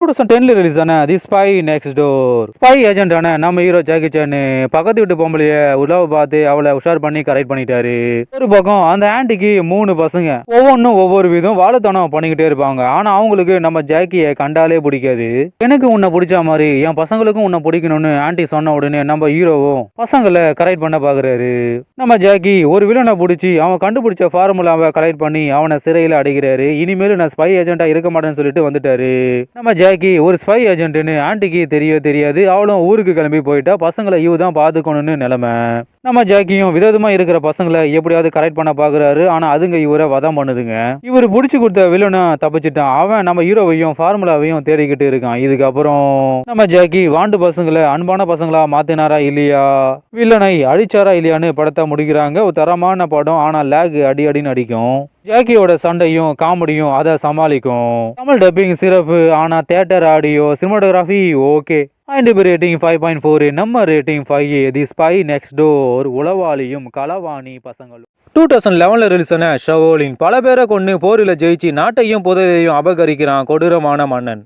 2010 release ஆன தி spy next door. Spy ஏஜென்டான நம்ம hero Jackie Chan பக்கத்து வீட்டு பொம்பளைய உலக பார்த்து அவளை உஷார் பண்ணி கரெக்ட் பண்ணிட்டாரு. ஒரு பக்கம் அந்த ஆண்டிக்கு 3 பசங்க, ஒவ்வொன்றும் ஒவ்வொரு விதம் வாழைத்தனம் பண்ணிக்கிட்டே இருப்பாங்க. ஆனா அவங்களுக்கு நம்ம ஜாக்கியை கண்டாலே பிடிக்காது. எனக்கு உன்னை பிடிச்ச மாதிரி என் பசங்களுக்கும் உன்னை பிடிக்கணும்னு ஆண்டி சொன்ன உடனே நம்ம ஹீரோவும் பசங்களை கரெக்ட் பண்ண பாக்குறாரு. நம்ம ஜாக்கி ஒரு வில்லனை பிடிச்சி அவன் கண்டுபிடிச்ச ஃபார்முலாவை கரெக்ட் பண்ணி அவனை சிறையில் அடைக்கிறாரு. இனிமேல் நான் ஸ்பை ஏஜென்டா இருக்க மாட்டேன்னு சொல்லிட்டு வந்துட்டாரு. நம்ம ஜாக்கி ஒரு ஸ்பை ஏஜென்ட்னு ஆண்டிக்கு தெரியாது. அவளும் ஊருக்கு கிளம்பி போயிட்டா. பசங்களை இவ தான் பாத்துக்கணும்னு நிலைமை. நம்ம ஜாக்கியும் விதவிதமா இருக்கிற பசங்களை எப்படியாவது கரெக்ட் பண்ண பாக்குறாரு. ஆனா அதுங்க இவரை வதம் பண்ணுதுங்க. இவர் பிடிச்சு கொடுத்த வில்லனை தப்பிச்சிட்டான். அவன் நம்ம ஹீரோவையும் ஃபார்முலாவையும் தேடிக்கிட்டு இருக்கான். இதுக்கப்புறம் நம்ம ஜாக்கி வாண்டு பசங்களை அன்பான பசங்களா மாத்தினாரா இல்லையா, வில்லனை அழிச்சாரா இல்லையான்னு படத்தை முடிக்கிறாங்க. ஒரு தரமான படம். ஆனா லேக் அடின்னு அடிக்கும். ஜாக்கியோட சண்டையும் காமெடியும் அதை சமாளிக்கும். தமிழ் டப்பிங் சிறப்பு. ஆனா theatre audio cinematography okay. IMDb rating 5.4, நம்ம ரேட்டிங் 5. தி ஸ்பை நெக்ஸ்ட் டோர் உளவாளியும் களவாணி பசங்களும். 2011 ரிலீஸ் ஆன ஷவோலின் பல பேரை கொண்டு போரில் ஜெயிச்சு நாட்டையும் புதையையும் அபகரிக்கிறான் கொடூரமான மன்னன்.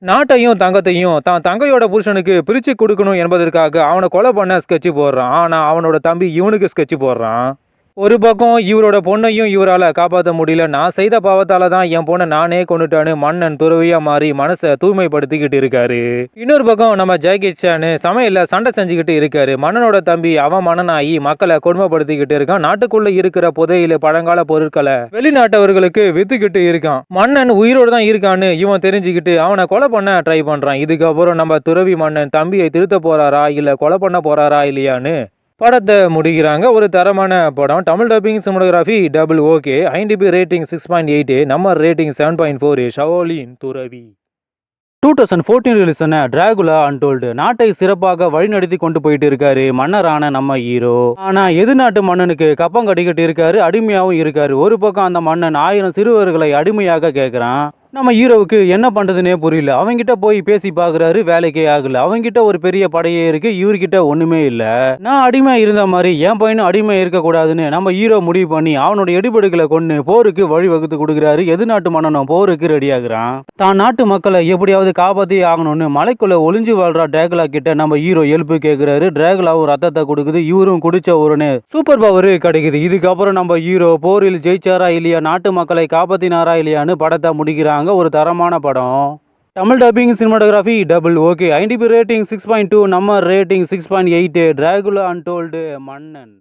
நாட்டையும் தங்கத்தையும் தான் தங்கையோட புருஷனுக்கு பிரிச்சு கொடுக்கணும் என்பதற்காக அவனை கொலை பண்ண ஸ்கெட்ச் போடுறான். ஆனா அவனோட தம்பி இவனுக்கு ஸ்கெட்ச் போடுறான். ஒரு பக்கம் இவரோட பொண்ணையும் இவரால் காப்பாற்ற முடியல. நான் செய்த பாவத்தால தான் என் பொண்ணை நானே கொண்டுட்டான்னு மன்னன் துறவியா மாறி மனசை தூய்மைப்படுத்திக்கிட்டு இருக்காரு. இன்னொரு பக்கம் நம்ம ஜாக்கி சான் சமையல்ல சண்டை செஞ்சுக்கிட்டு இருக்காரு. மன்னனோட தம்பி அவன் மன்னனாகி மக்களை கொடுமைப்படுத்திக்கிட்டு இருக்கான். நாட்டுக்குள்ள இருக்கிற புதையில பழங்கால பொருட்களை வெளிநாட்டவர்களுக்கு வித்துக்கிட்டு இருக்கான். மன்னன் உயிரோடு தான் இருக்கான்னு இவன் தெரிஞ்சுக்கிட்டு அவனை கொலை பண்ண ட்ரை பண்றான். இதுக்கப்புறம் நம்ம துறவி மன்னன் தம்பியை திருத்த போறாரா இல்ல கொலை பண்ண போறாரா இல்லையான்னு படத்தை முடிக்கிறாங்க. ஒரு தரமான படம். Tamil dubbing cinematography double okay. IMDb rating 6.8, நம்ம ரேட்டிங் 7.4. ஷவோலின் துறவி. 2014 ரிலீஸ் ஆன டிராகுலா அன்டோல்டு நாட்டை சிறப்பாக வழிநடத்தி கொண்டு போயிட்டு இருக்காரு மன்னரான நம்ம ஹீரோ. ஆனா எது நாட்டு மன்னனுக்கு கப்பம் கட்டிக்கிட்டு இருக்காரு, அடிமையாவும் இருக்காரு. ஒரு பக்கம் அந்த மன்னன் 1000 சிறுவர்களை அடிமையாக கேட்கிறான். நம்ம ஹீரோவுக்கு என்ன பண்றதுன்னே புரியல. அவங்கிட்ட போய் பேசி பாக்குறாரு, வேலைக்கே ஆகல. அவங்கிட்ட ஒரு பெரிய படையே இருக்கு, இவர்கிட்ட ஒண்ணுமே இல்ல. நான் அடிமை இருந்த மாதிரி என் பையனும் அடிமை இருக்கக்கூடாதுன்னு நம்ம ஹீரோ முடிவு பண்ணி அவனோட எடுபடுகளை கொண்டு போருக்கு வழி வகுத்து கொடுக்குறாரு. எது நாட்டு மன்னனும் போருக்கு ரெடி ஆகுறான். தான் நாட்டு மக்களை எப்படியாவது காப்பாத்தி ஆகணும்னு மலைக்குள்ள ஒளிஞ்சு வாழ்ற டிராகுலா கிட்ட நம்ம ஹீரோ எழுப்பு கேட்கிறாரு. டிராகுலாவும் ரத்தத்தை கொடுக்குது. இவரும் குடிச்ச உடனே சூப்பர் பவர் கிடைக்குது. இதுக்கப்புறம் நம்ம ஹீரோ போரில் ஜெயிச்சாரா இல்லையா, நாட்டு மக்களை காப்பாத்தினாரா இல்லையான்னு படத்தை முடிக்கிறாங்க. ஒரு தரமான படம். Tamil dubbing cinematography double okay. IMDb rating 6.2, நம்ம ரேட்டிங் 6.8. டிராகுலா அன்டோல்டு மன்னன்.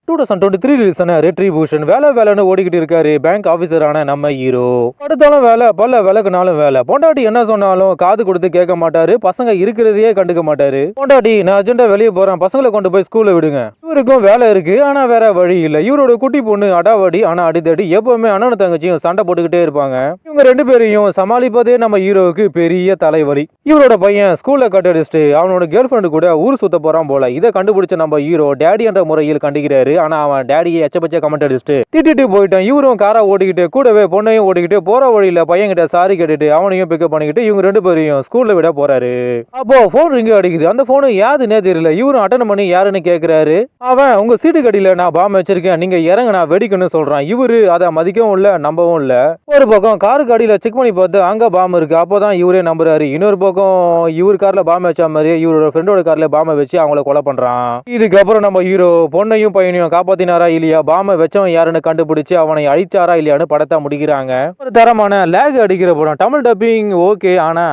2023 ரிலீஸ் ஆன ரெட்ரிபியூஷன். வேலைன்னு ஓடிக்கிட்டு இருக்காரு பேங்க் ஆபீசரான நம்ம ஹீரோ. படுத்தாலும் வேலை, பல்ல விளக்குனாலும் வேலை. பொண்டாட்டி என்ன சொன்னாலும் காது கொடுத்து கேட்க மாட்டாரு. பசங்க இருக்கிறதையே கண்டுக்க மாட்டாரு. பொண்டாட்டி நான் அர்ஜென்ட்டா வெளியே போறேன், பசங்களை கொண்டு போய் ஸ்கூல்ல விடுங்க. இவருக்கும் வேலை இருக்கு, ஆனா வேற வழி இல்ல. இவரோட குட்டி பொண்ணு அடாவடி, ஆனா அடித்தடி. எப்பவுமே அண்ணனும் தங்கச்சியும் சண்டை போட்டுக்கிட்டே இருப்பாங்க. இவங்க 2 பேரையும் சமாளிப்பதே நம்ம ஹீரோவுக்கு பெரிய தலைவலி. இவரோட பையன் ஸ்கூல்ல கட் அடிச்சுட்டு அவனோட கேர்ள் ஃபிரெண்டு கூட ஊர் சுத்த போறான் போல. இதை கண்டுபிடிச்ச நம்ம ஹீரோ டேடி என்ற முறையில் கண்டிக்கிறாரு. ஆனா அவன் டேடியை எச்சபச்ச கமெண்ட் அடிச்சுட்டு திட்டிட்டு போயிட்டான். இவரும் காரா ஓடிக்கிட்டு கூடவே பொண்ணையும் ஓடிக்கிட்டு போற வழியில பையன் கிட்ட சாரி கேட்டுட்டு அவனையும் பிக்கப் பண்ணிக்கிட்டு இவங்க 2 பேரையும் ஸ்கூல்ல விட போறாரு. அப்போ போன் ரிங்க அடிக்குது. அந்த போனு யாருன்னே தெரியல. இவரும் அட்டன் பண்ணி யாருன்னு கேக்குறாரு. அவன் உங்க சீட்டு கடியில நான் பாம் வச்சிருக்கேன், நீங்க இறங்க நான் வெடிக்கணும்னு சொல்றான். இவரு அதை மதிக்கவும் இல்ல நம்பவும் இல்ல. ஒரு பக்கம் காருக்கு அடியில செக் பண்ணி பார்த்து அங்க பாம் இருக்கு. அப்போதான் இவரே நம்புறாரு. இன்னொரு பக்கம் இவர் கார்ல பாம் வச்ச மாதிரி இவரோட ஃப்ரெண்டோட கார்ல பாம வச்சு அவங்கள கொலை பண்றான். இதுக்கப்புறம் நம்ம ஹீரோ பொண்ணையும் பையனையும் காப்பாத்தினாரா இல்லையா, பாம வச்சவன் யாருன்னு கண்டுபிடிச்சு அவனை அழிச்சாரா இல்லையான்னு படத்தை முடிக்கிறாங்க. ஒரு தரமான லேக் அடிக்கிற படம். Tamil dubbing okay. ஆனா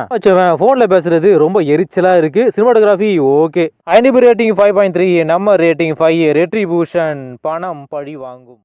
போன்ல பேசுறது ரொம்ப எரிச்சலா இருக்கு. Cinematography okay. IMDb ரேட்டிங் 5.3, நம்ம ரேட்டிங் 5. ரெட்ரிபியூஷன் பணம் பழி வாங்கும்.